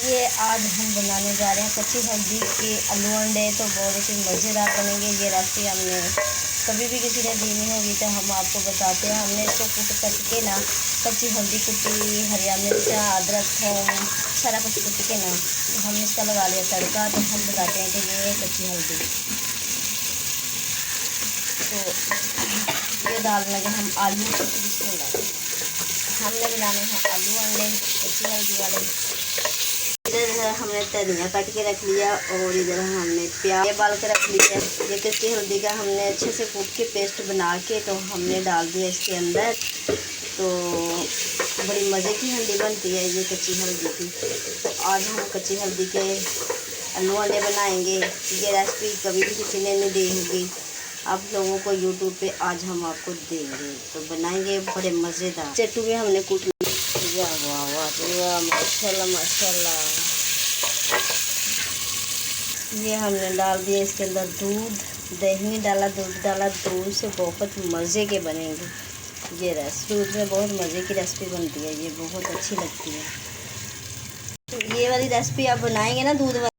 ये आज हम बनाने जा रहे हैं कच्ची हल्दी के आलू अंडे। तो बहुत ही मज़ेदार बनेंगे। ये रेसिपी हमने कभी भी किसी ने दी नहीं होगी, तो हम आपको बताते हैं। हमने इसको कट के ना, कच्ची हल्दी कुटी, हरिया मिर्च, अदरक, थूम सारा कुछ कुट के ना, तो हमने इसका लगा लिया तड़का। तो हम बताते हैं कि ये कच्ची हल्दी, तो ये डाल लगे हम आलू। हमने बनाने हैं आलू अंडे कच्ची हल्दी वाले। इधर हमने धनिया काट के रख लिया और इधर हमने प्याज बाल के रख लिया। ये कच्ची हल्दी का हमने अच्छे से कूट के पेस्ट बना के तो हमने डाल दिया इसके अंदर। तो बड़ी मज़े की हल्दी बनती है ये कच्ची हल्दी की। तो आज हम कच्ची हल्दी के आलू अंडे बनाएंगे। ये रेसिपी कभी भी किसी ने नहीं दी होगी आप लोगों को यूट्यूब पे, आज हम आपको देंगे। तो बनाएंगे बड़े मज़ेदार। चट्टू में हमने कूट लिया। वाह वाह वाह, माशाल्लाह माशाल्लाह। ये हमने डाल दिया इसके अंदर दूध, दही नहीं डाला, दूध डाला। दूध से बहुत मज़े के बनेंगे ये रेसिपी। दूध में बहुत मज़े की रेसिपी बनती है, ये बहुत अच्छी लगती है। तो ये वाली रेसिपी आप बनाएंगे ना दूध